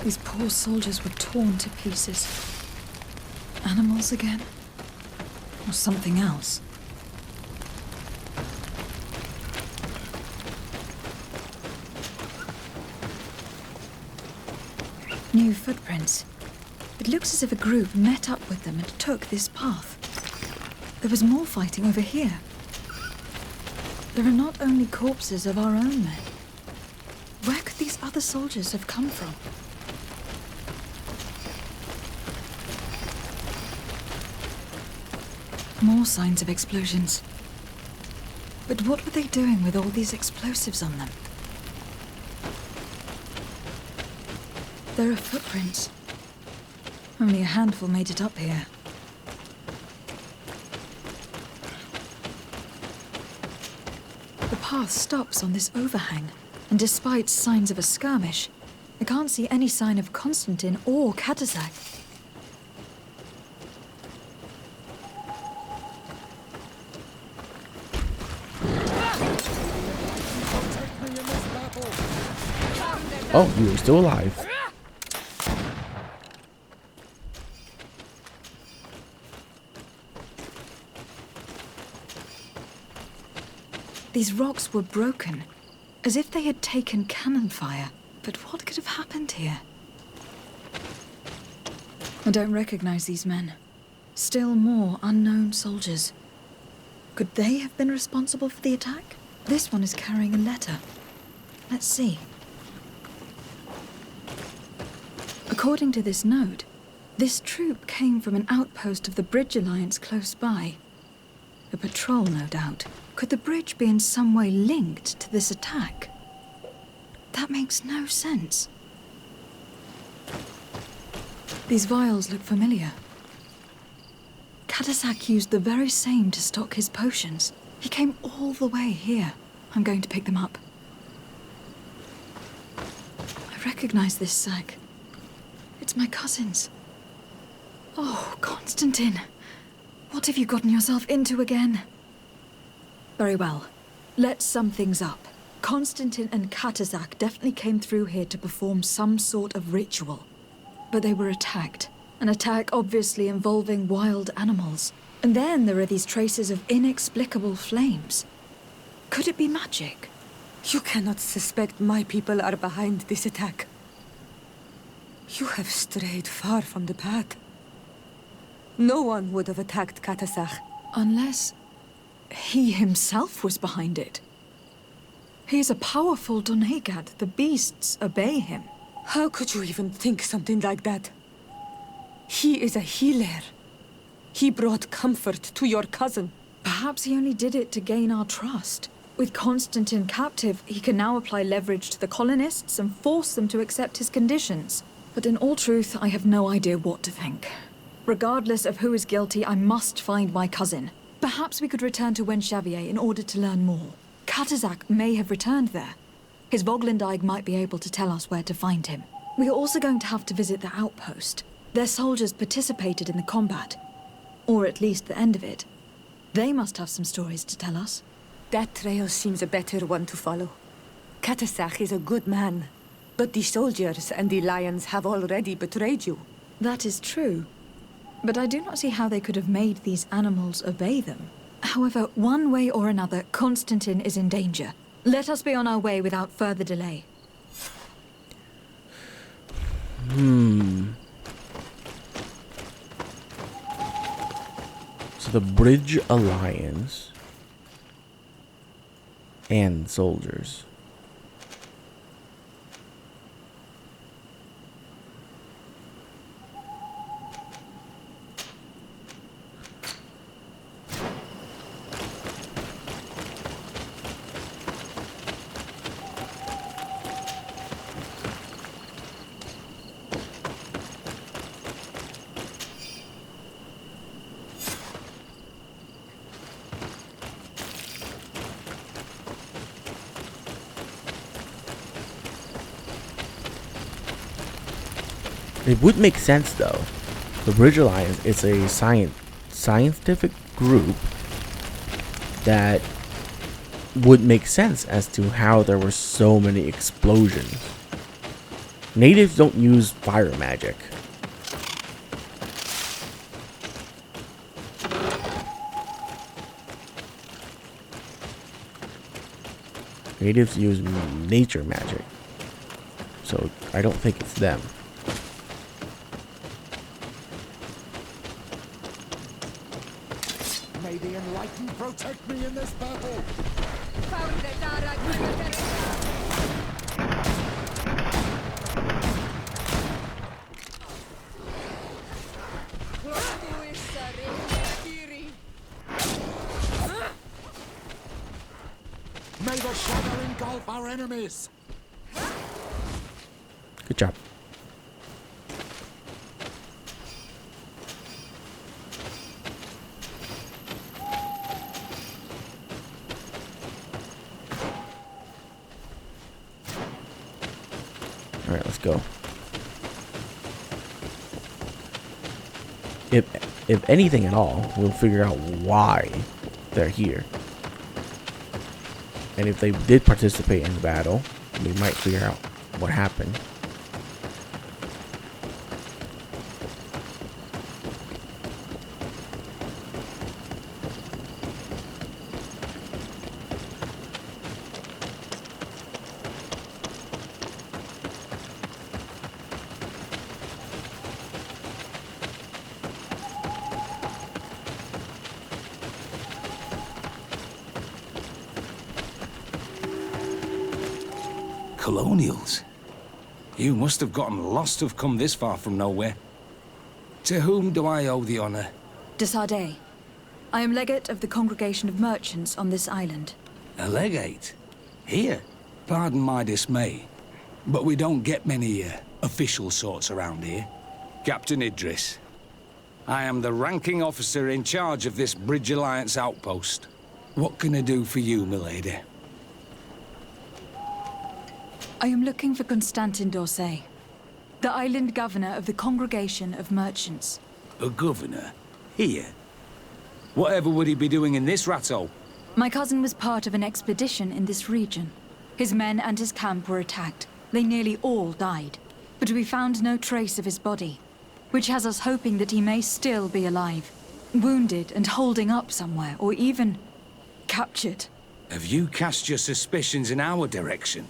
These poor soldiers were torn to pieces. Animals again? Or something else? New footprints. It looks as if a group met up with them and took this path. There was more fighting over here. There are not only corpses of our own men. Where could these other soldiers have come from? More signs of explosions. But what were they doing with all these explosives on them? There are footprints. Only a handful made it up here. The path stops on this overhang, and despite signs of a skirmish, I can't see any sign of Constantine or Katasak. Oh, you are still alive. These rocks were broken, as if they had taken cannon fire. But what could have happened here? I don't recognize these men. Still more unknown soldiers. Could they have been responsible for the attack? This one is carrying a letter. Let's see. According to this note, this troop came from an outpost of the Bridge Alliance close by. A patrol, no doubt. Could the bridge be in some way linked to this attack? That makes no sense. These vials look familiar. Katasak used the very same to stock his potions. He came all the way here. I'm going to pick them up. I recognize this sack. It's my cousin's. Oh, Constantine. What have you gotten yourself into again? Very well. Let's sum things up. Constantine and Katasak definitely came through here to perform some sort of ritual. But they were attacked. An attack obviously involving wild animals. And then there are these traces of inexplicable flames. Could it be magic? You cannot suspect my people are behind this attack. You have strayed far from the path. No one would have attacked Katasak. Unless he himself was behind it. He is a powerful Donegad. The beasts obey him. How could you even think something like that? He is a healer. He brought comfort to your cousin. Perhaps he only did it to gain our trust. With Constantine captive, he can now apply leverage to the colonists and force them to accept his conditions. But in all truth, I have no idea what to think. Regardless of who is guilty, I must find my cousin. Perhaps we could return to Wenxavier in order to learn more. Katasak may have returned there. His Voglindaig might be able to tell us where to find him. We are also going to have to visit the outpost. Their soldiers participated in the combat. Or at least the end of it. They must have some stories to tell us. That trail seems a better one to follow. Katasak is a good man. But the soldiers and the lions have already betrayed you. That is true. But I do not see how they could have made these animals obey them. However, one way or another, Constantine is in danger. Let us be on our way without further delay. So the Bridge Alliance and soldiers. It would make sense though. The Bridge Alliance is a scientific group that would make sense as to how there were so many explosions. Natives don't use fire magic. Natives use nature magic. So I don't think it's them. May the enlightened protect me in this battle. May the shadow engulf our enemies. Good job. All right, let's go. If anything at all, we'll figure out why they're here. And if they did participate in the battle, we might figure out what happened. Colonials? You must have gotten lost to have come this far from nowhere. To whom do I owe the honor? De Sardet. I am legate of the Congregation of Merchants on this island. A legate? Here? Pardon my dismay, but we don't get many official sorts around here. Captain Idris. I am the ranking officer in charge of this Bridge Alliance outpost. What can I do for you, milady? I am looking for Constantin d'Orsay, the island governor of the Congregation of Merchants. A governor? Here? Whatever would he be doing in this rattle? My cousin was part of an expedition in this region. His men and his camp were attacked. They nearly all died. But we found no trace of his body, which has us hoping that he may still be alive, wounded and holding up somewhere, or even captured. Have you cast your suspicions in our direction?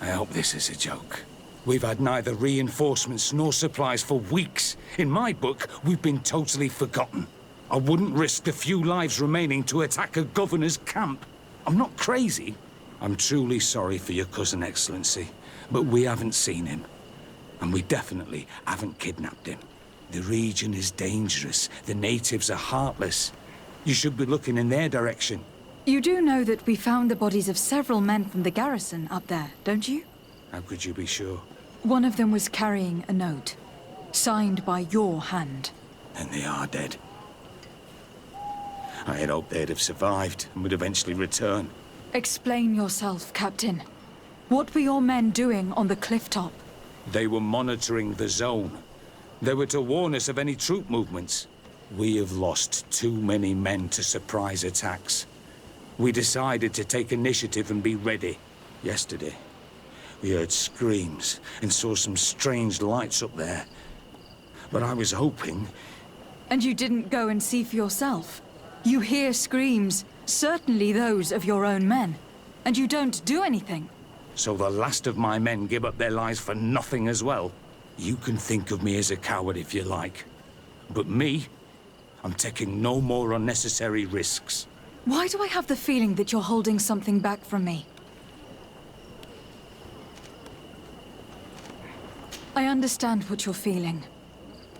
I hope this is a joke. We've had neither reinforcements nor supplies for weeks. In my book, we've been totally forgotten. I wouldn't risk the few lives remaining to attack a governor's camp. I'm not crazy. I'm truly sorry for your cousin, Excellency, but we haven't seen him. And we definitely haven't kidnapped him. The region is dangerous. The natives are heartless. You should be looking in their direction. You do know that we found the bodies of several men from the garrison up there, don't you? How could you be sure? One of them was carrying a note, signed by your hand. And they are dead. I had hoped they'd have survived and would eventually return. Explain yourself, Captain. What were your men doing on the cliff top? They were monitoring the zone. They were to warn us of any troop movements. We have lost too many men to surprise attacks. We decided to take initiative and be ready. Yesterday, we heard screams and saw some strange lights up there. But I was hoping... And you didn't go and see for yourself? You hear screams, certainly those of your own men, and you don't do anything? So the last of my men give up their lives for nothing as well? You can think of me as a coward if you like. But me, I'm taking no more unnecessary risks. Why do I have the feeling that you're holding something back from me? I understand what you're feeling.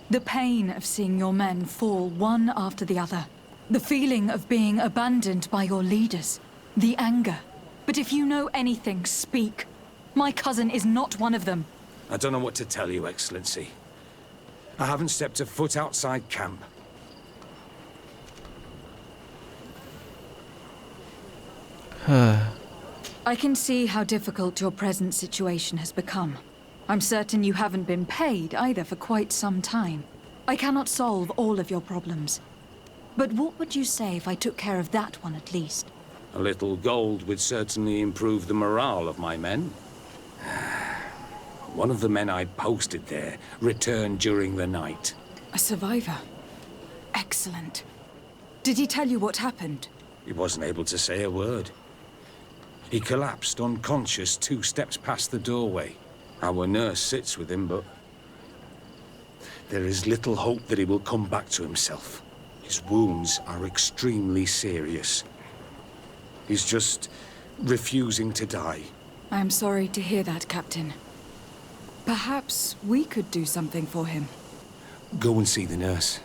The pain of seeing your men fall one after the other. The feeling of being abandoned by your leaders. The anger. But if you know anything, speak. My cousin is not one of them. I don't know what to tell you, Excellency. I haven't stepped a foot outside camp. I can see how difficult your present situation has become. I'm certain you haven't been paid either for quite some time. I cannot solve all of your problems. But what would you say if I took care of that one at least? A little gold would certainly improve the morale of my men. One of the men I'd posted there returned during the night. A survivor. Excellent. Did he tell you what happened? He wasn't able to say a word. He collapsed unconscious 2 steps past the doorway. Our nurse sits with him, but there is little hope that he will come back to himself. His wounds are extremely serious. He's just refusing to die. I'm sorry to hear that, Captain. Perhaps we could do something for him. Go and see the nurse.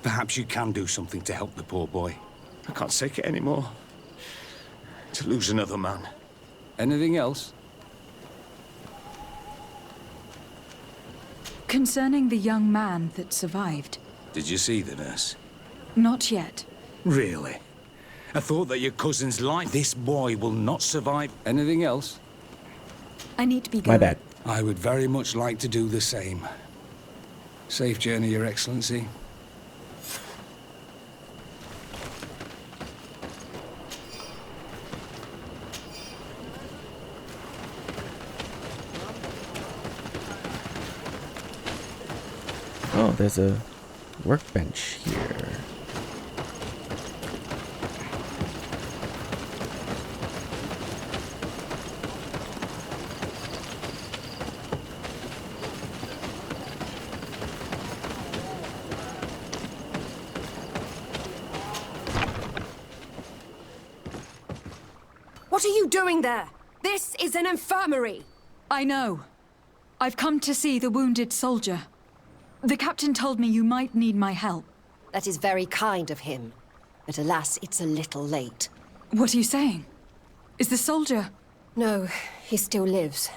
Perhaps you can do something to help the poor boy. I can't take it anymore. To lose another man. Anything else? Concerning the young man that survived. Did you see the nurse? Not yet. Really? I thought that your cousin's life. This boy will not survive. Anything else? I need to be My going. bad. I would very much like to do the same. Safe journey, Your Excellency. Oh, there's a workbench here. What are you doing there? This is an infirmary! I know. I've come to see the wounded soldier. The captain told me you might need my help. That is very kind of him. But alas, it's a little late. What are you saying? Is the soldier... No, he still lives.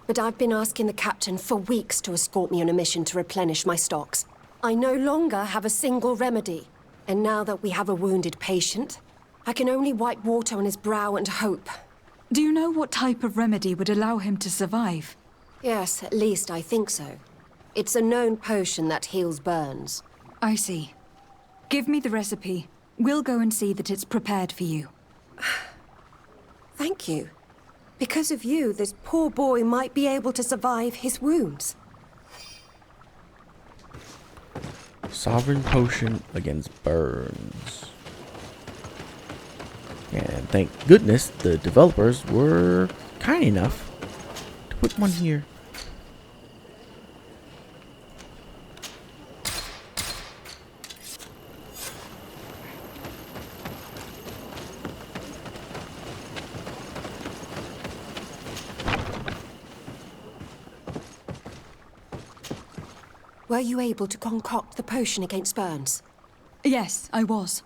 But I've been asking the captain for weeks to escort me on a mission to replenish my stocks. I no longer have a single remedy. And now that we have a wounded patient, I can only wipe water on his brow and hope. Do you know what type of remedy would allow him to survive? Yes, at least I think so. It's a known potion that heals burns. I see. Give me the recipe. We'll go and see that it's prepared for you. Thank you. Because of you, this poor boy might be able to survive his wounds. Sovereign potion against burns. And thank goodness the developers were kind enough to put one here. Were you able to concoct the potion against burns? Yes, I was.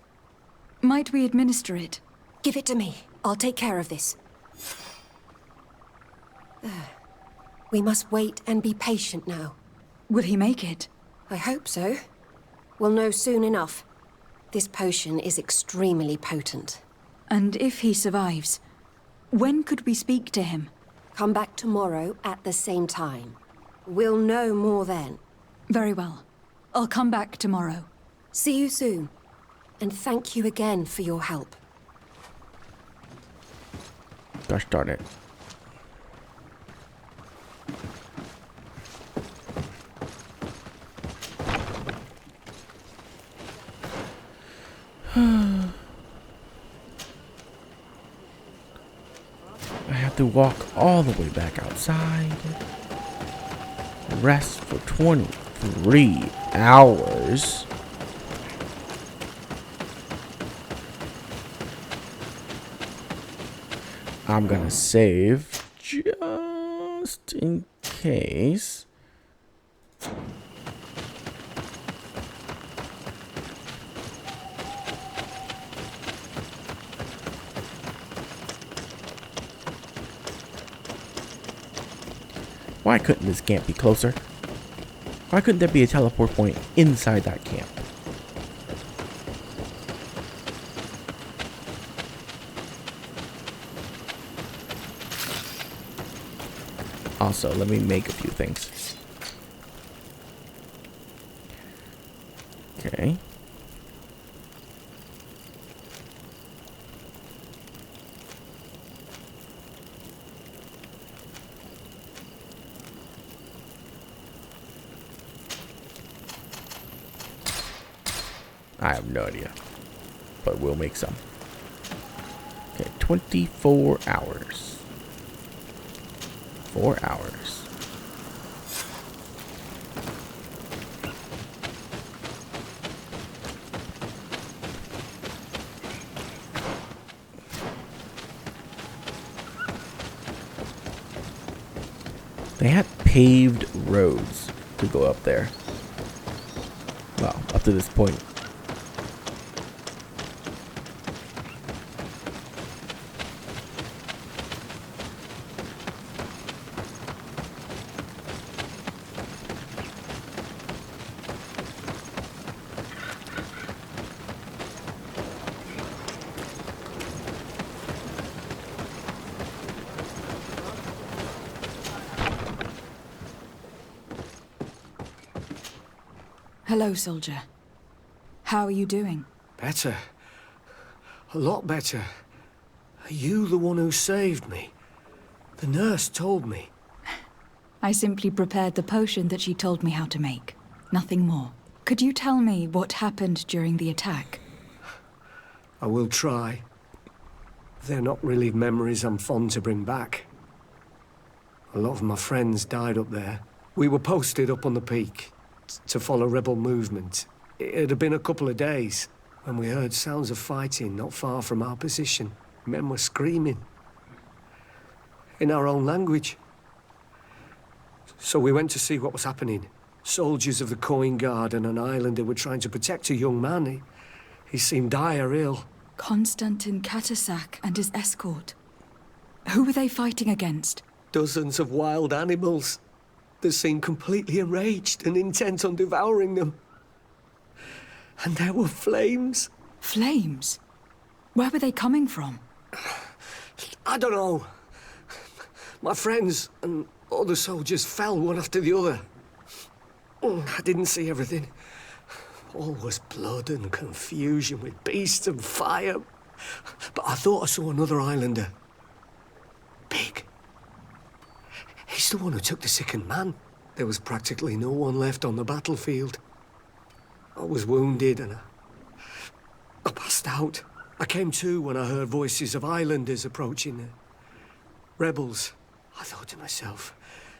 Might we administer it? Give it to me. I'll take care of this. There. We must wait and be patient now. Will he make it? I hope so. We'll know soon enough. This potion is extremely potent. And if he survives, when could we speak to him? Come back tomorrow at the same time. We'll know more then. Very well. I'll come back tomorrow. See you soon. And thank you again for your help. Gosh darn it. I have to walk all the way back outside. Rest for 23 hours. I'm gonna save just in case. Why couldn't this camp be closer? Why couldn't there be a teleport point inside that camp? Also, let me make a few things. Okay. I have no idea. But we'll make some. Okay, 24 hours. 4 hours. They had paved roads to go up there. Well, up to this point. Hello, soldier. How are you doing? Better. A lot better. Are you the one who saved me? The nurse told me. I simply prepared the potion that she told me how to make. Nothing more. Could you tell me what happened during the attack? I will try. They're not really memories I'm fond to bring back. A lot of my friends died up there. We were posted up on the peak to follow rebel movement. It had been a couple of days when we heard sounds of fighting not far from our position. Men were screaming in our own language. So we went to see what was happening. Soldiers of the Coin Guard and an islander were trying to protect a young man. He seemed dire ill. Konstantin Katasak and his escort. Who were they fighting against? Dozens of wild animals. They seemed completely enraged and intent on devouring them. And there were flames. Flames? Where were they coming from? I don't know. My friends and other soldiers fell one after the other. I didn't see everything. All was blood and confusion with beasts and fire. But I thought I saw another islander. Big. He's the one who took the sickened man. There was practically no one left on the battlefield. I was wounded and I passed out. I came to when I heard voices of islanders approaching. Rebels. I thought to myself,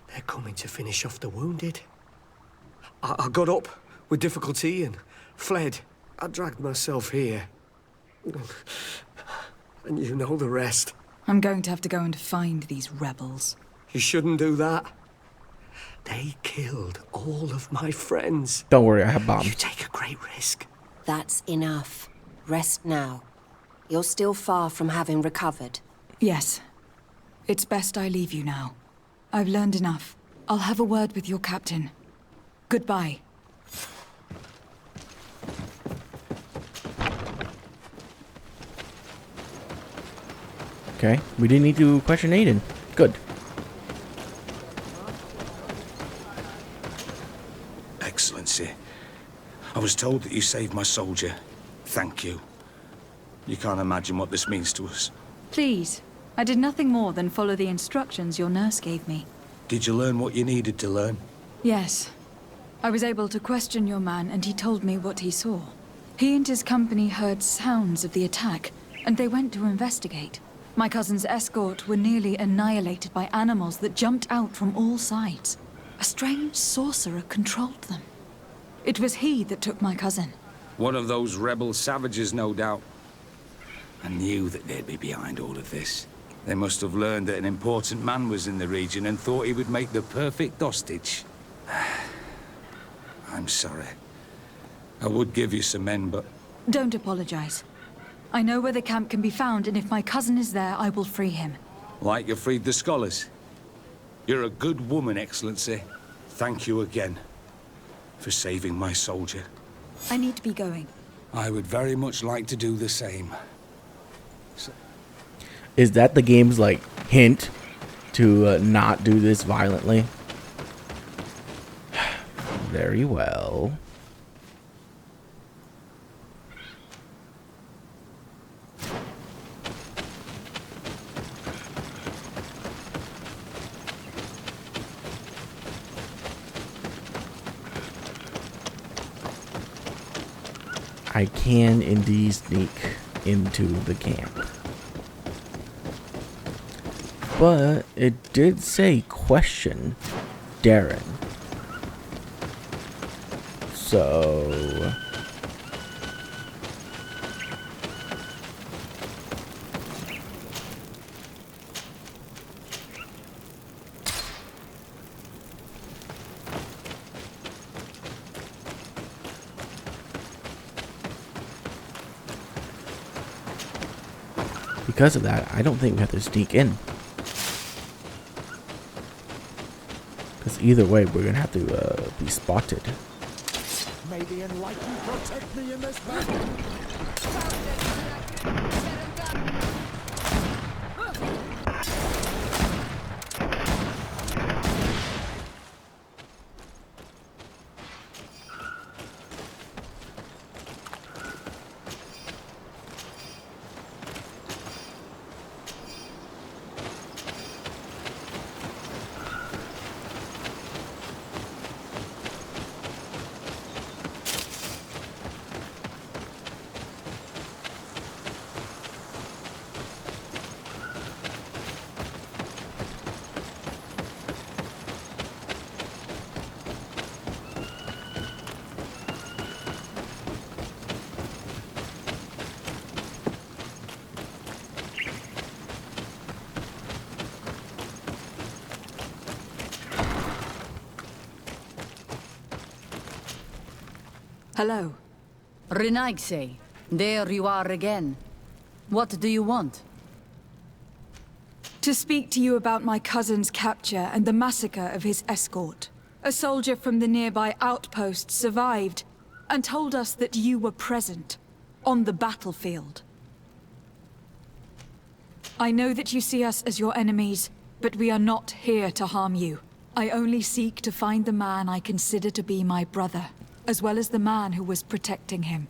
they're coming to finish off the wounded. I got up with difficulty and fled. I dragged myself here. And you know the rest. I'm going to have to go and find these rebels. You shouldn't do that. They killed all of my friends. Don't worry, I have bombs. You take a great risk. That's enough. Rest now. You're still far from having recovered. Yes. It's best I leave you now. I've learned enough. I'll have a word with your captain. Goodbye. Okay, we didn't need to question Aiden. Good. Excellency, I was told that you saved my soldier. Thank you. You can't imagine what this means to us. Please. I did nothing more than follow the instructions your nurse gave me. Did you learn what you needed to learn? Yes. I was able to question your man, and he told me what he saw. He and his company heard sounds of the attack, and they went to investigate. My cousin's escort were nearly annihilated by animals that jumped out from all sides. A strange sorcerer controlled them. It was he that took my cousin. One of those rebel savages, no doubt. I knew that they'd be behind all of this. They must have learned that an important man was in the region and thought he would make the perfect hostage. I'm sorry. I would give you some men, but... Don't apologize. I know where the camp can be found, and if my cousin is there, I will free him. Like you freed the scholars. You're a good woman, Excellency. Thank you again for saving my soldier. I need to be going. I would very much like to do the same. Is that the game's, like, hint to not do this violently? Very well. I can indeed sneak into the camp. But it did say question Darren. So because of that, I don't think we have to sneak in. Because either way, we're gonna have to be spotted. May the enlightened protect me in this battle. Hello. Renaigse, there you are again. What do you want? To speak to you about my cousin's capture and the massacre of his escort. A soldier from the nearby outpost survived and told us that you were present on the battlefield. I know that you see us as your enemies, but we are not here to harm you. I only seek to find the man I consider to be my brother, as well as the man who was protecting him.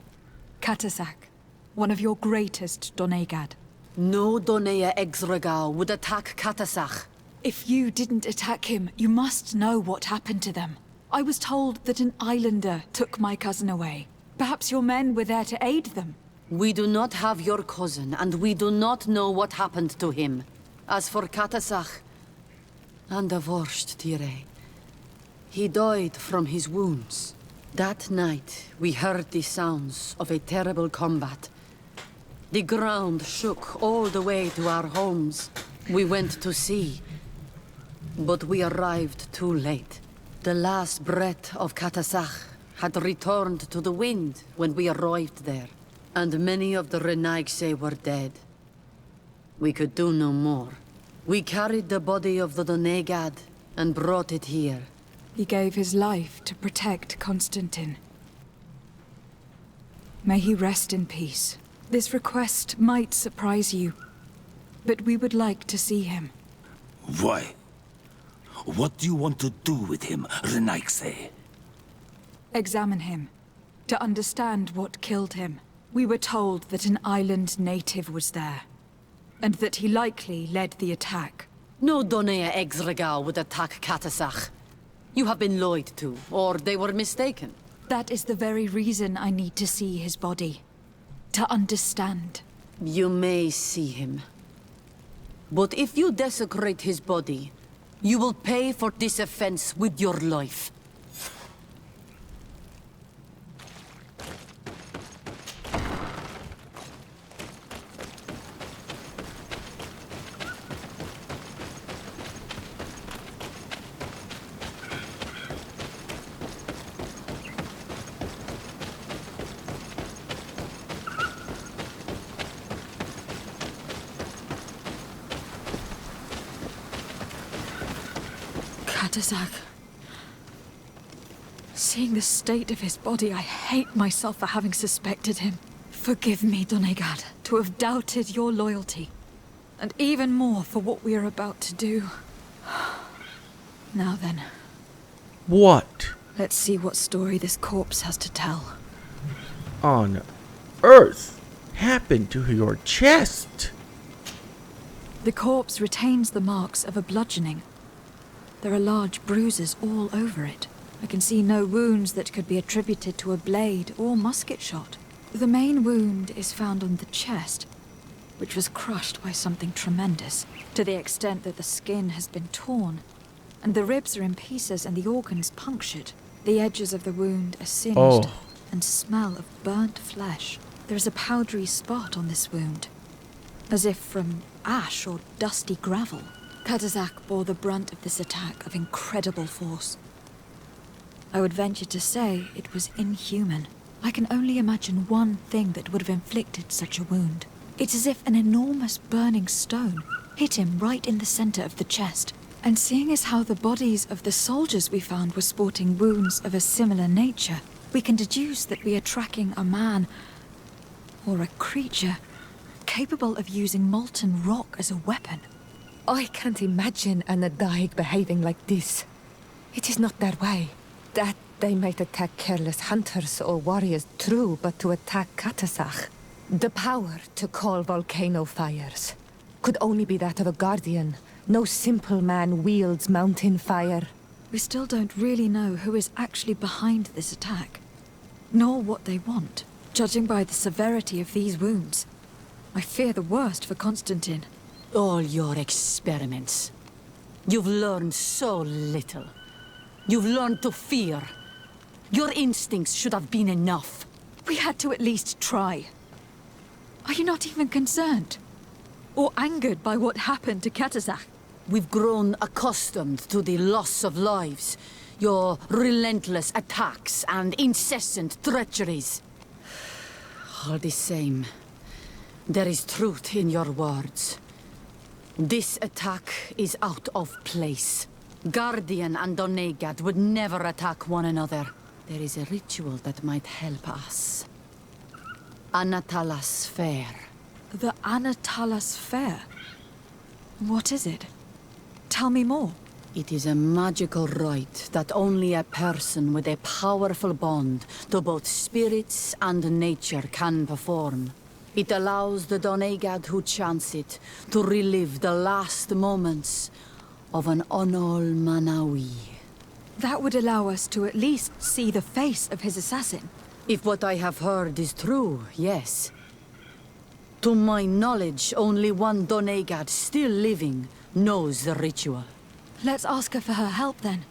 Katasak, one of your greatest Donegad. No Donea Exregao would attack Katasak. If you didn't attack him, you must know what happened to them. I was told that an islander took my cousin away. Perhaps your men were there to aid them. We do not have your cousin, and we do not know what happened to him. As for Katasak, and the worst, Tire, he died from his wounds. That night, we heard the sounds of a terrible combat. The ground shook all the way to our homes. We went to see, but we arrived too late. The last breath of Katasak had returned to the wind when we arrived there, and many of the Renaigse were dead. We could do no more. We carried the body of the Donegad and brought it here. He gave his life to protect Constantine. May he rest in peace. This request might surprise you, but we would like to see him. Why? What do you want to do with him, Renaigse? Examine him, to understand what killed him. We were told that an island native was there, and that he likely led the attack. No Donea Exregao would attack Katasak. You have been lied to, or they were mistaken. That is the very reason I need to see his body. To understand. You may see him. But if you desecrate his body, you will pay for this offense with your life. Katasak. Seeing the state of his body, I hate myself for having suspected him. Forgive me, Donegad, to have doubted your loyalty. And even more for what we are about to do. Now then. What Let's see what story this corpse has to tell. on earth happened to your chest? The corpse retains the marks of a bludgeoning. There are large bruises all over it. I can see no wounds that could be attributed to a blade or musket shot. The main wound is found on the chest, which was crushed by something tremendous, to the extent that the skin has been torn, and the ribs are in pieces and the organs punctured. The edges of the wound are singed and smell of burnt flesh. There is a powdery spot on this wound, as if from ash or dusty gravel. Katazak bore the brunt of this attack of incredible force. I would venture to say it was inhuman. I can only imagine one thing that would have inflicted such a wound. It's as if an enormous burning stone hit him right in the center of the chest. And seeing as how the bodies of the soldiers we found were sporting wounds of a similar nature, we can deduce that we are tracking a man, or a creature, capable of using molten rock as a weapon. I can't imagine an Adaig behaving like this. It is not their way. That they might attack careless hunters or warriors, true, but to attack Katazak, the power to call volcano fires, could only be that of a guardian. No simple man wields mountain fire. We still don't really know who is actually behind this attack, nor what they want. Judging by the severity of these wounds, I fear the worst for Constantine. All your experiments. You've learned so little. You've learned to fear. Your instincts should have been enough. We had to at least try. Are you not even concerned? Or angered by what happened to Katazak? We've grown accustomed to the loss of lives, your relentless attacks and incessant treacheries. All the same, there is truth in your words. This attack is out of place. Guardian and Donegad would never attack one another. There is a ritual that might help us. Anatalas Fair. The Anatalas Fair? What is it? Tell me more. It is a magical rite that only a person with a powerful bond to both spirits and nature can perform. It allows the Donegad who chants it to relive the last moments of an Onol Manawi. That would allow us to at least see the face of his assassin. If what I have heard is true, yes. To my knowledge, only one Donegad still living knows the ritual. Let's ask her for her help then.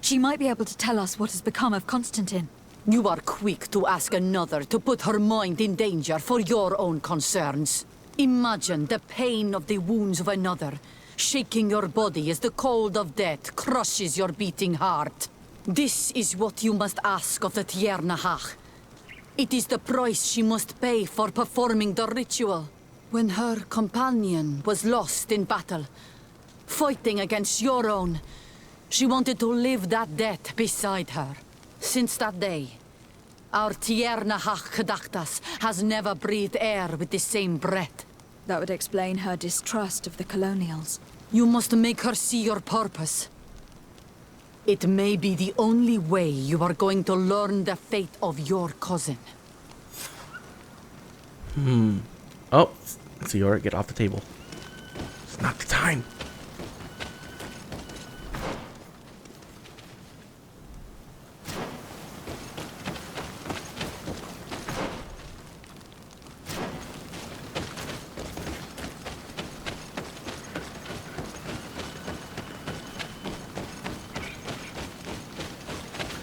She might be able to tell us what has become of Constantine. You are quick to ask another to put her mind in danger for your own concerns. Imagine the pain of the wounds of another, shaking your body as the cold of death crushes your beating heart. This is what you must ask of the Tiernahach. It is the price she must pay for performing the ritual. When her companion was lost in battle, fighting against your own, she wanted to live that death beside her. Since that day, our Tiernahach Kadaktas has never breathed air with the same breath. That would explain her distrust of the colonials. You must make her see your purpose. It may be the only way you are going to learn the fate of your cousin. Oh, Siora, get off the table. It's not the time.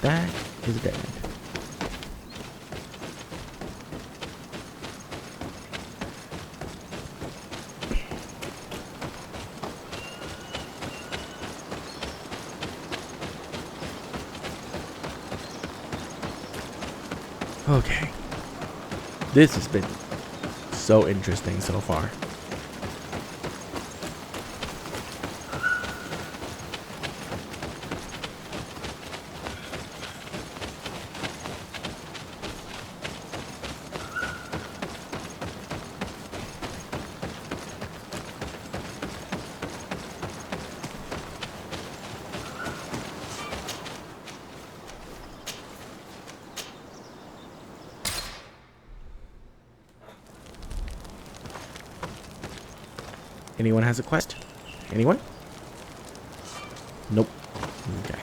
That is dead. Okay. This has been so interesting so far. Anyone has a quest? Anyone? Nope. Okay.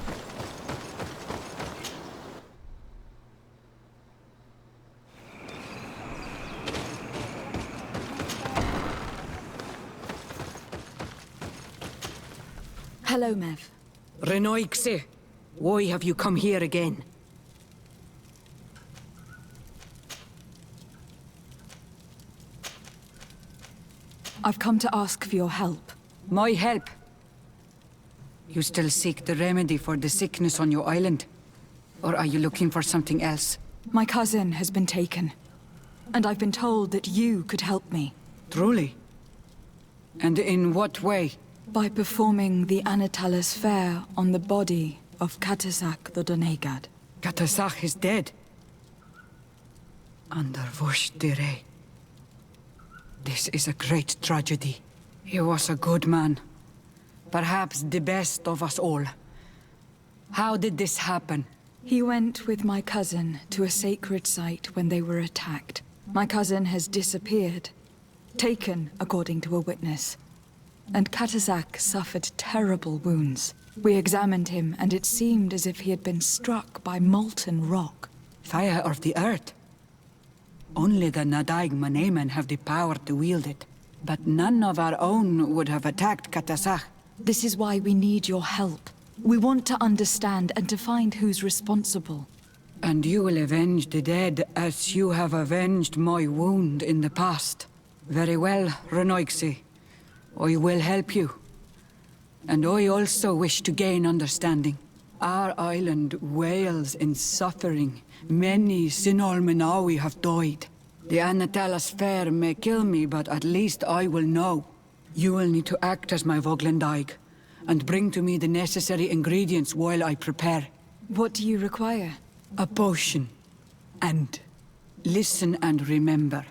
Hello, Mev. Renoixe, why have you come here again? I've come to ask for your help. My help? You still seek the remedy for the sickness on your island? Or are you looking for something else? My cousin has been taken, and I've been told that you could help me. Truly? And in what way? By performing the Anatalis fair on the body of Katasak the Donegad. Katasak is dead. Under Voshtire. This is a great tragedy. He was a good man. Perhaps the best of us all. How did this happen? He went with my cousin to a sacred site when they were attacked. My cousin has disappeared. Taken, according to a witness. And Katasak suffered terrible wounds. We examined him, and it seemed as if he had been struck by molten rock. Fire of the earth? Only the Nadaig Manemen have the power to wield it. But none of our own would have attacked Katasak. This is why we need your help. We want to understand and to find who's responsible. And you will avenge the dead as you have avenged my wound in the past. Very well, Renoixe. I will help you. And I also wish to gain understanding. Our island wails in suffering. Many Sinol Menawi have died. The Anatalas fair may kill me, but at least I will know. You will need to act as my Voglendaig, and bring to me the necessary ingredients while I prepare. What do you require? A potion. And listen and remember.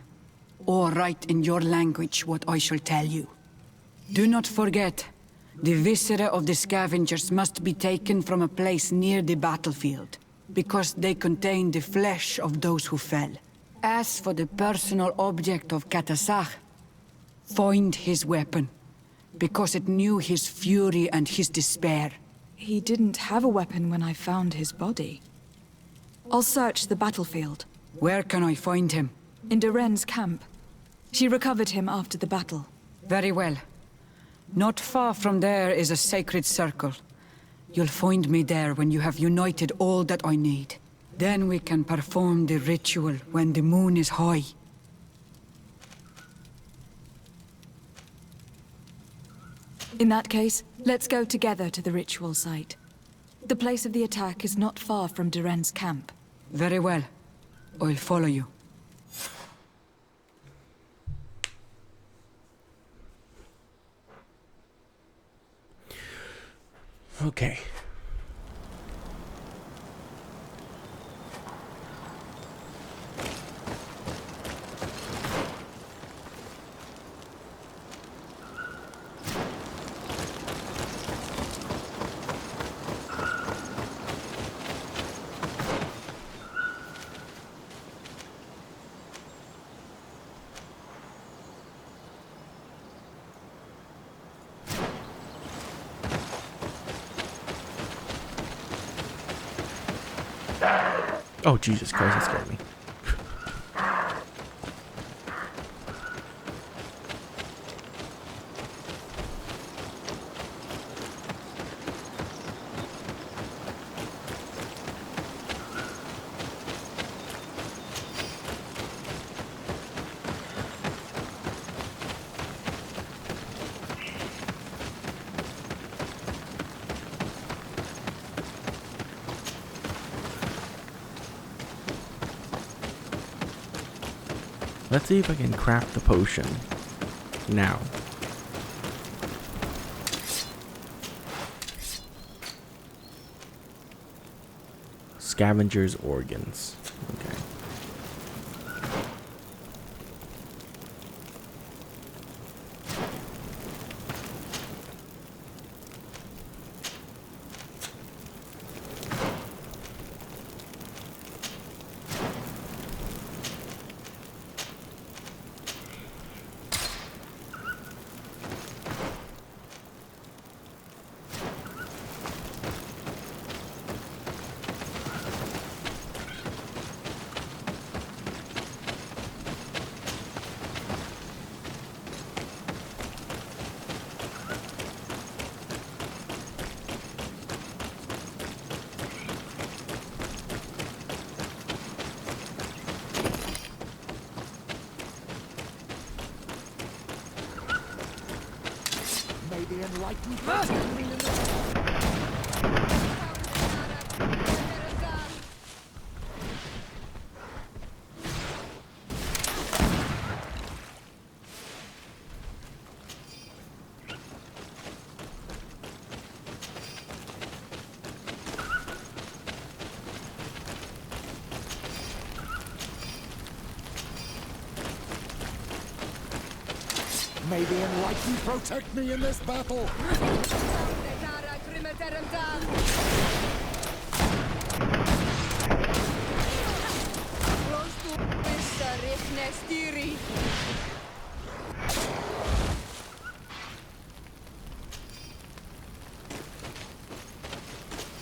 Or write in your language what I shall tell you. Do not forget, the viscera of the scavengers must be taken from a place near the battlefield, because they contain the flesh of those who fell. As for the personal object of Katasak, find his weapon, because it knew his fury and his despair. He didn't have a weapon when I found his body. I'll search the battlefield. Where can I find him? In Duren's camp. She recovered him after the battle. Very well. Not far from there is a sacred circle. You'll find me there when you have united all that I need. Then we can perform the ritual when the moon is high. In that case, let's go together to the ritual site. The place of the attack is not far from Duren's camp. Very well. I'll follow you. Okay. Oh, Jesus Christ, that scared me. Let's see if I can craft the potion now. Scavenger's organs. Okay. enlighten protect me in this... May the enlightened protect me in this battle!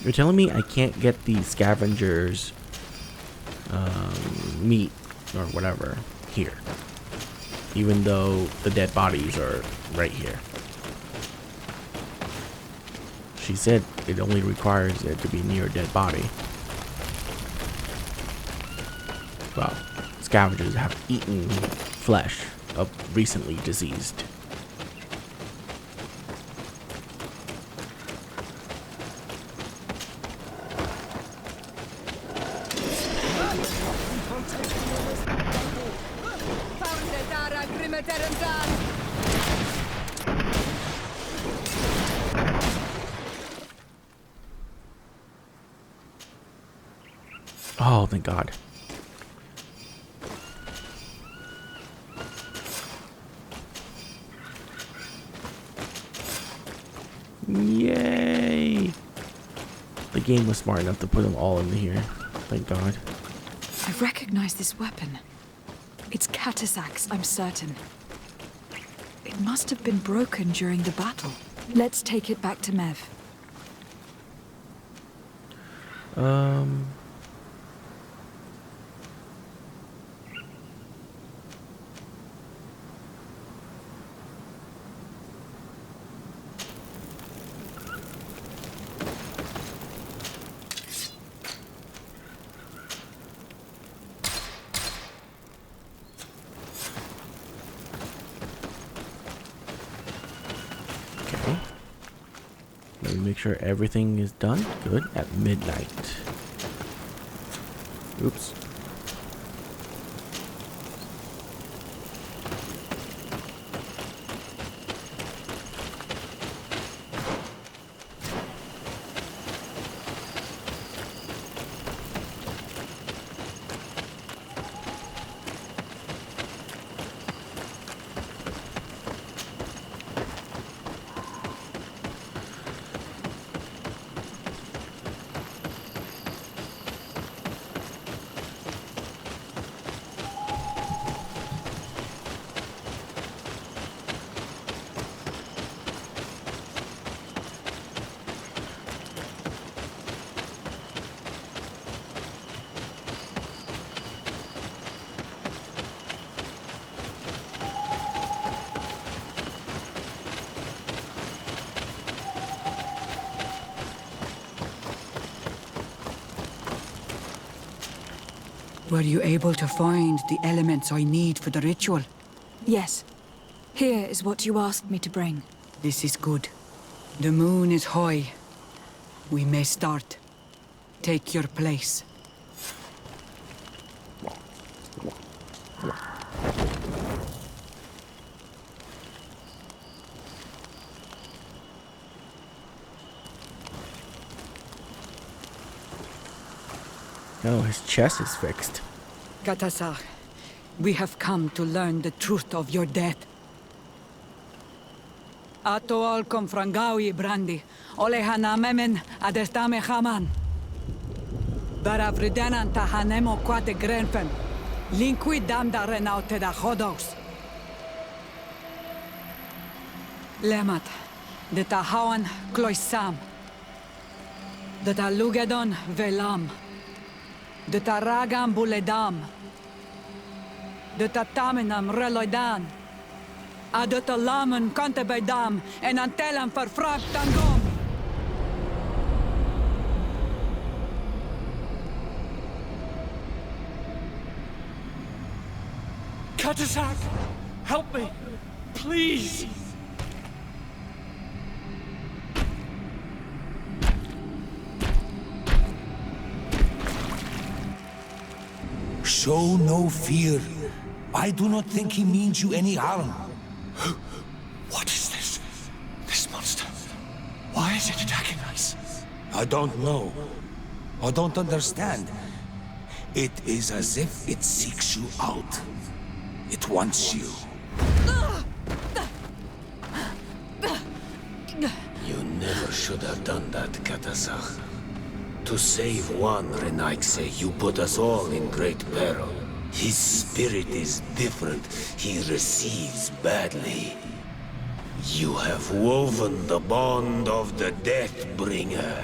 You're telling me I can't get the scavengers meat or whatever here, even though the dead bodies are right here. She said it only requires it to be near a dead body. Well, scavengers have eaten flesh of recently deceased. Oh, thank God. Yay! The game was smart enough to put them all in here. Thank God. I recognize this weapon. It's Catasac's, I'm certain. It must have been broken during the battle. Let's take it back to Mev. Okay. Let me make sure everything is done. Good. At midnight. Oops. Were you able to find the elements I need for the ritual? Yes. Here is what you asked me to bring. This is good. The moon is high. We may start. Take your place. Oh, his chest is fixed. Katasar, we have come to learn the truth of your death. Ato al confrangawi brandi, ole hanamemen adestame haman. Baravridenan tahanemo quate grenfen, linkui damda renaute da hodos. Lemat, de tahawan kloisam, de talugedon velam. De taragam buledam. De tataminam reloidan. A de talamen kantebedam en antelam verfragt tangom. Katasak! Help me! Please! Show no fear. I do not think he means you any harm. What is this? This monster. Why is it attacking us? I don't know. I don't understand. It is as if it seeks you out. It wants you. You never should have done that, Katasach. To save one, Renaikse, you put us all in great peril. His spirit is different. He receives badly. You have woven the bond of the Deathbringer.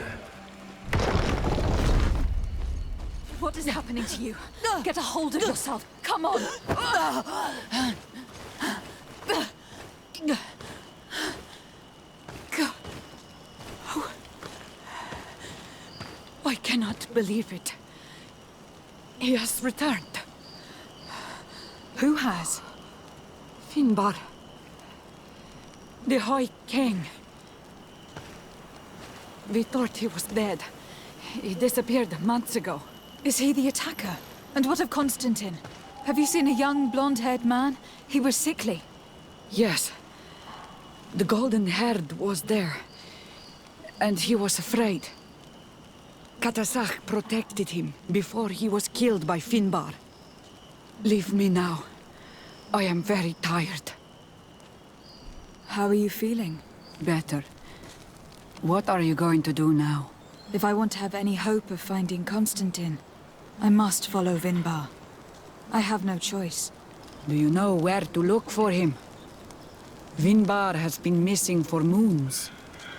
What is happening to you? Get a hold of yourself. Come on. I cannot believe it. He has returned. Who has? Finbar. The High King. We thought he was dead. He disappeared months ago. Is he the attacker? And what of Constantine? Have you seen a young, blonde-haired man? He was sickly. Yes. The golden-haired was there. And he was afraid. Katasach protected him before he was killed by Finbar. Leave me now. I am very tired. How are you feeling? Better. What are you going to do now? If I want to have any hope of finding Constantine, I must follow Vinbar. I have no choice. Do you know where to look for him? Vinbar has been missing for moons.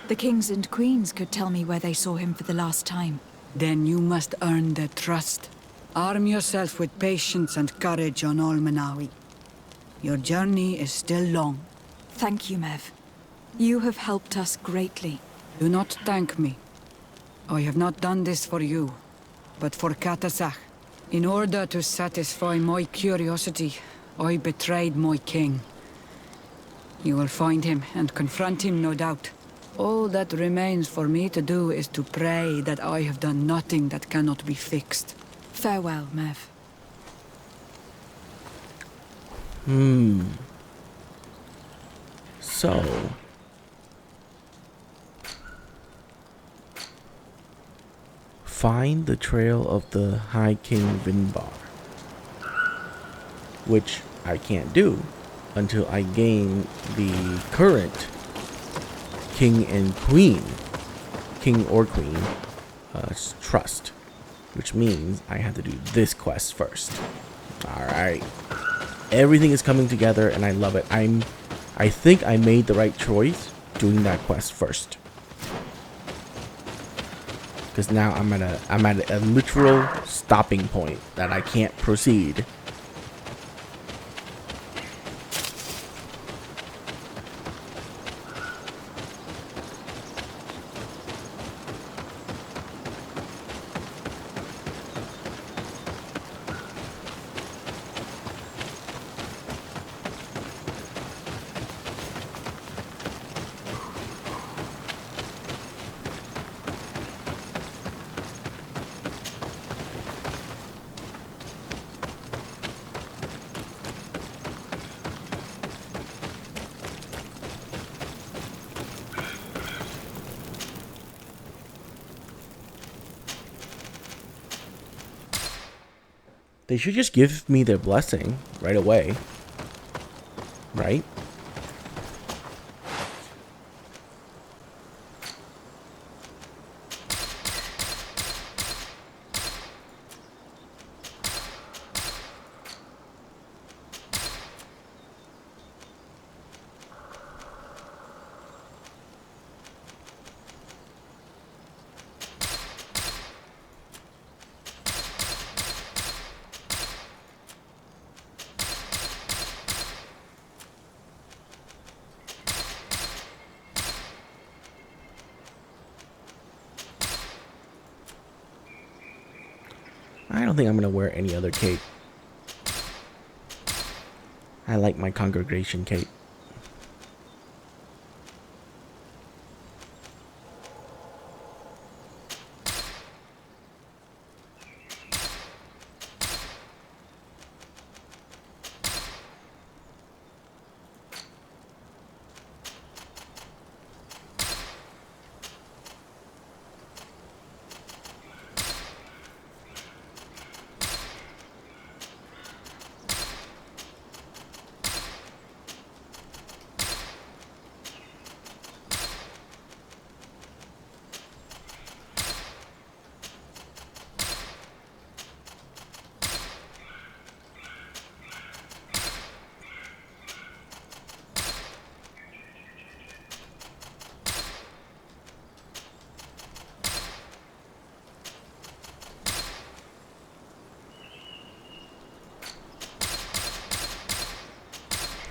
The kings and queens could tell me where they saw him for the last time. Then you must earn their trust. Arm yourself with patience and courage on Olmenawi. Your journey is still long. Thank you, Mev. You have helped us greatly. Do not thank me. I have not done this for you, but for Katasach. In order to satisfy my curiosity, I betrayed my king. You will find him and confront him, no doubt. All that remains for me to do is to pray that I have done nothing that cannot be fixed. Farewell, Mev. So... find the trail of the High King Vinbar. Which I can't do until I gain the current King and Queen, King or Queen, trust. Which means I have to do this quest first. Alright. Everything is coming together and I love it. I think I made the right choice doing that quest first. Because now I'm at a literal stopping point that I can't proceed. They should just give me their blessing right away. Right? I don't think I'm going to wear any other cape. I like my congregation cape.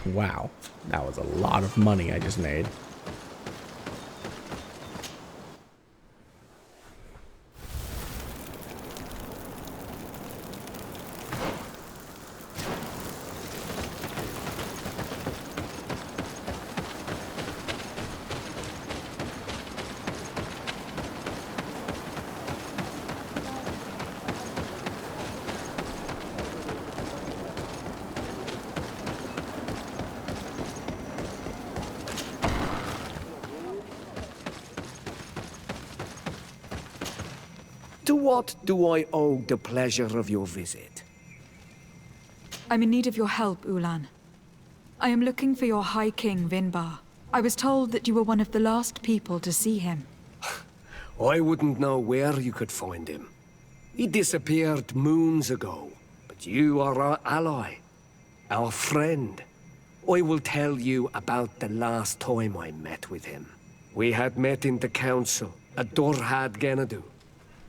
Wow, that was a lot of money I just made. To what do I owe the pleasure of your visit? I'm in need of your help, Ulan. I am looking for your High King, Vinbar. I was told that you were one of the last people to see him. I wouldn't know where you could find him. He disappeared moons ago, but you are our ally, our friend. I will tell you about the last time I met with him. We had met in the council at Dorhad Genadu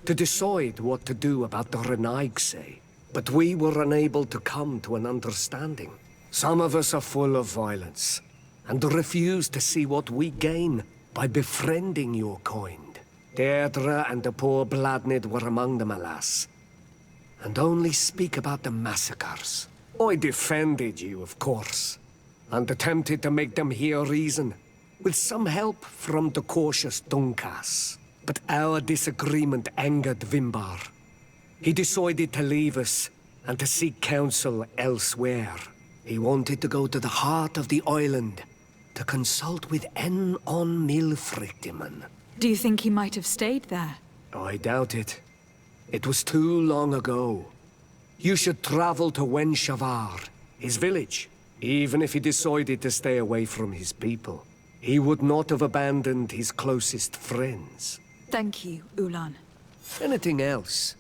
to decide what to do about the Renaigse, but we were unable to come to an understanding. Some of us are full of violence, and refuse to see what we gain by befriending your kind. Deirdre and the poor Bladnid were among them, alas, and only speak about the massacres. I defended you, of course, and attempted to make them hear reason, with some help from the cautious Dunkas. But our disagreement angered Vinbar. He decided to leave us and to seek counsel elsewhere. He wanted to go to the heart of the island to consult with on Milfrictiman. Do you think he might have stayed there? I doubt it. It was too long ago. You should travel to Wenshavar, his village. Even if he decided to stay away from his people, he would not have abandoned his closest friends. Thank you, Ulan. Anything else?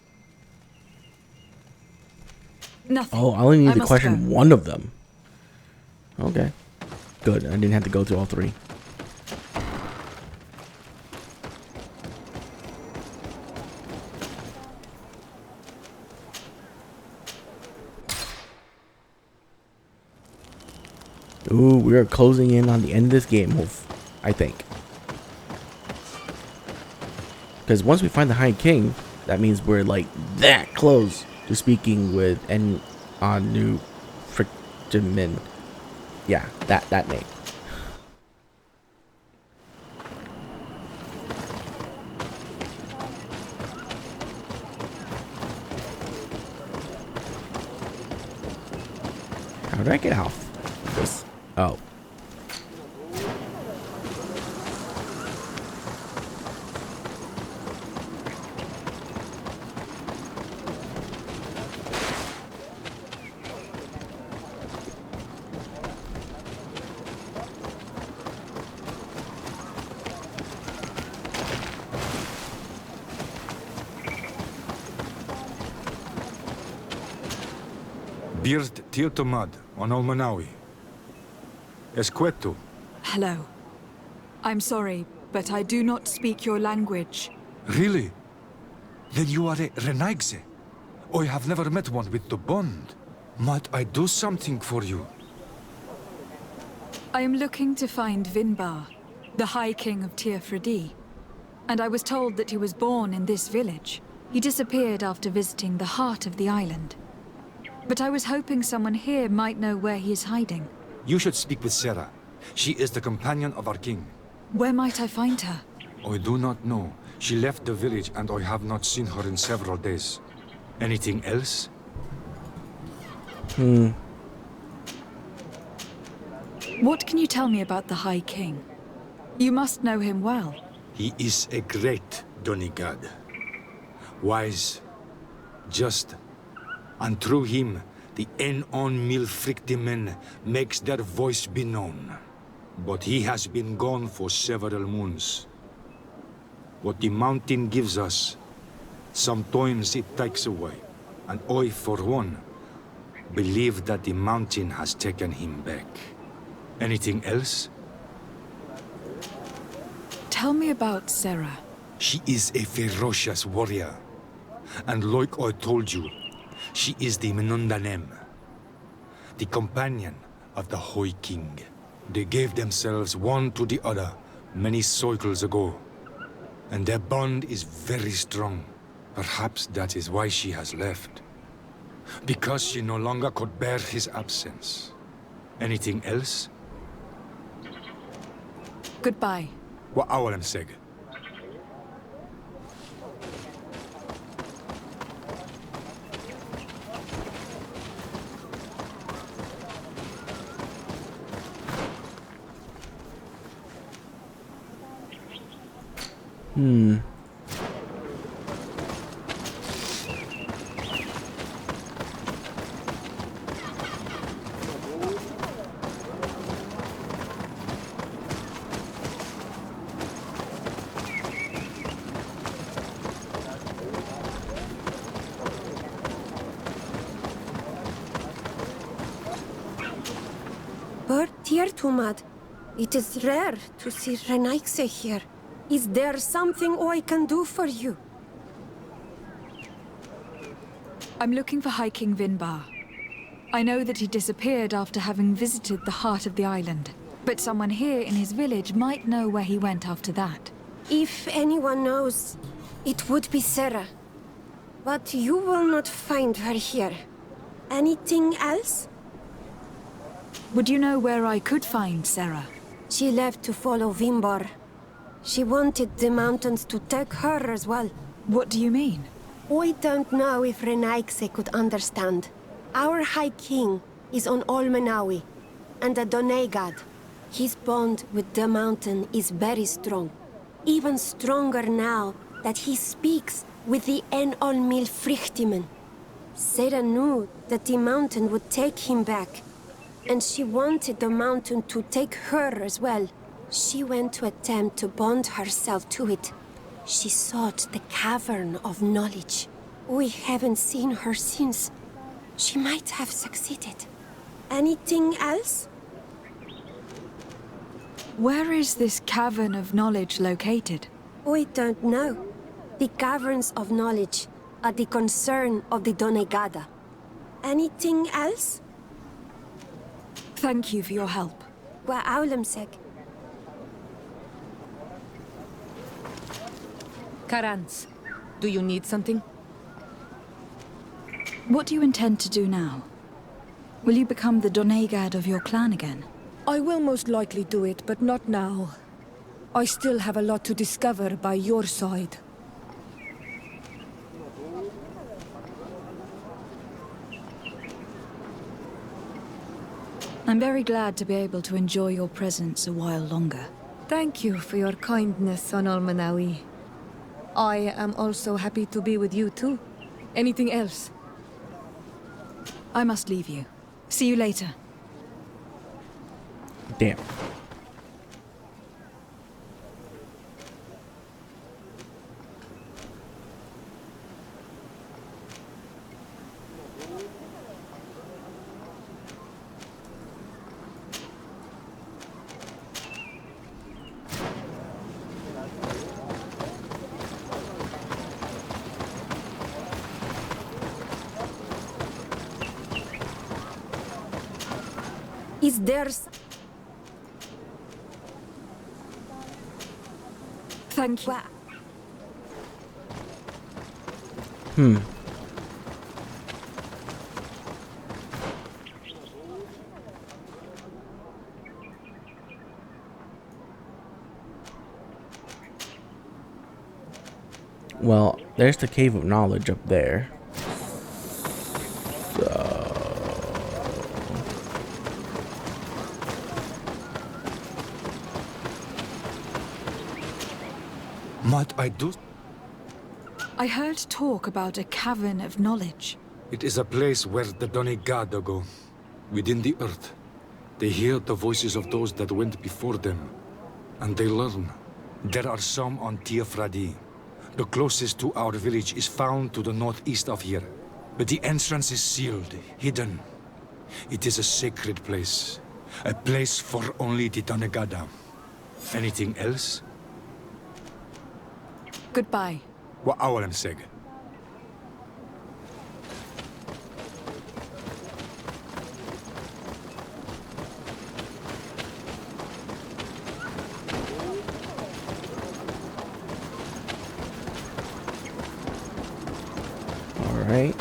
Nothing. Oh, I only need to must question go. one of them. Okay. Good, I didn't have to go through all three. Ooh, we are closing in on the end of this game, I think. Because once we find the High King, that means we're like that close to speaking with Anu Frictimin. Yeah, that name. How did I get off this? Oh. Bird Tiltomad on Olmanawi. Esqueto. Hello. I'm sorry, but I do not speak your language. Really? Then you are a Renaigse. I have never met one with the bond. Might I do something for you? I am looking to find Vinbar, the High King of Tirfredi. And I was told that he was born in this village. He disappeared after visiting the heart of the island. But I was hoping someone here might know where he is hiding. You should speak with Sarah. She is the companion of our king. Where might I find her? I do not know. She left the village and I have not seen her in several days. Anything else? What can you tell me about the High King? You must know him well. He is a great Donigad. Wise, just, and through him, the on Milfrictimen makes their voice be known. But he has been gone for several moons. What the mountain gives us, sometimes it takes away. And I, for one, believe that the mountain has taken him back. Anything else? Tell me about Sarah. She is a ferocious warrior. And like I told you, she is the Menundanem, the companion of the Hoi King. They gave themselves one to the other many cycles ago. And their bond is very strong. Perhaps that is why she has left. Because she no longer could bear his absence. Anything else? Goodbye. Wa awalem seg. Dear Tumad, it is rare to see Renaikse here. Is there something I can do for you? I'm looking for High King Vinbar. I know that he disappeared after having visited the heart of the island, but someone here in his village might know where he went after that. If anyone knows, it would be Sarah. But you will not find her here. Anything else? Would you know where I could find Sarah? She left to follow Vinbar. She wanted the mountains to take her as well. What do you mean? I don't know if Renaikse could understand. Our High King is on Olmenawi, and a Doneigad. His bond with the mountain is very strong. Even stronger now that he speaks with the En-Olmil Frichtimen. Sarah knew that the mountain would take him back, and she wanted the mountain to take her as well. She went to attempt to bond herself to it. She sought the Cavern of Knowledge. We haven't seen her since. She might have succeeded. Anything else? Where is this Cavern of Knowledge located? I don't know. The Caverns of Knowledge are the concern of the Doneigada. Anything else? Thank you for your help. Wa awlemsek. Karans, do you need something? What do you intend to do now? Will you become the Doneigad of your clan again? I will most likely do it, but not now. I still have a lot to discover by your side. I'm very glad to be able to enjoy your presence a while longer. Thank you for your kindness on Olmenawi. I am also happy to be with you too. Anything else? I must leave you. See you later. Damn. Is there... Thank you. Well, there's the Cave of Knowledge up there. Might I do? I heard talk about a Cavern of Knowledge. It is a place where the Doneigada go, within the earth. They hear the voices of those that went before them, and they learn. There are some on Tiafradi. The closest to our village is found to the northeast of here, but the entrance is sealed, hidden. It is a sacred place, a place for only the Doneigada. Anything else? Goodbye. Wa awalem seg. right?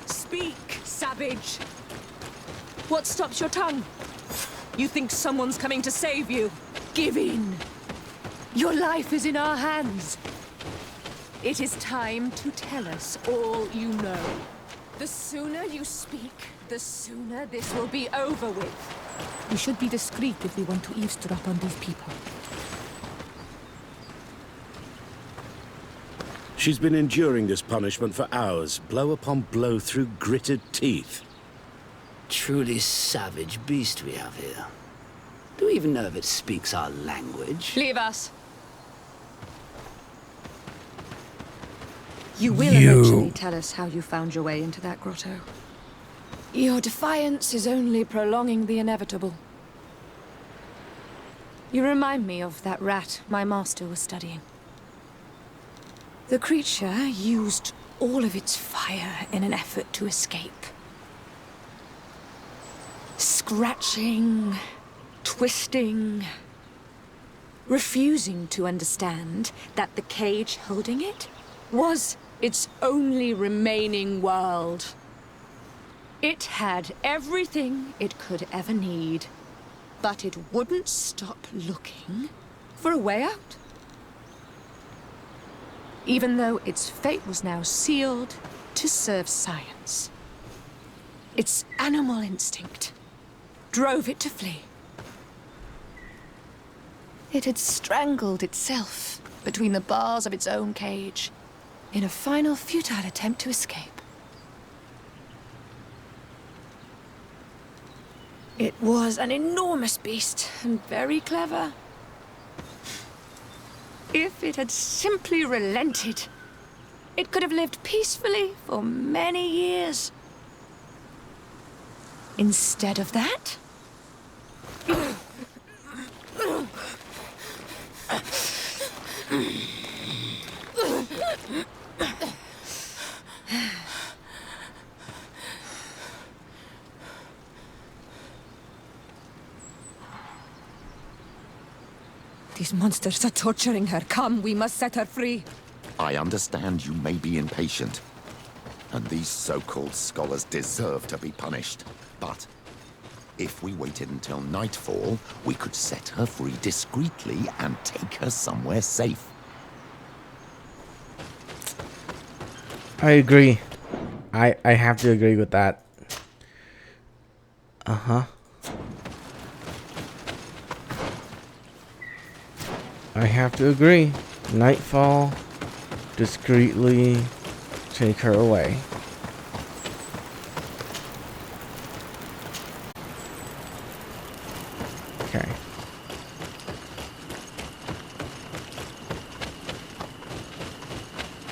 Speak, savage! What stops your tongue? You think someone's coming to save you? Give in! Your life is in our hands. It is time to tell us all you know. The sooner you speak, the sooner this will be over with. We should be discreet if we want to eavesdrop on these people. She's been enduring this punishment for hours, blow upon blow through gritted teeth. Truly savage beast we have here. Do we even know if it speaks our language? Leave us. You will eventually tell us how you found your way into that grotto. Your defiance is only prolonging the inevitable. You remind me of that rat my master was studying. The creature used all of its fire in an effort to escape. Scratching, twisting, refusing to understand that the cage holding it was its only remaining world. It had everything it could ever need, but it wouldn't stop looking for a way out. Even though its fate was now sealed to serve science. Its animal instinct drove it to flee. It had strangled itself between the bars of its own cage in a final futile attempt to escape. It was an enormous beast and very clever. If it had simply relented, it could have lived peacefully for many years. Instead of that, These monsters are torturing her. Come, we must set her free. I understand you may be impatient, and these so-called scholars deserve to be punished. But if we waited until nightfall, we could set her free discreetly and take her somewhere safe. I agree. I have to agree with that. I have to agree. Nightfall, discreetly take her away.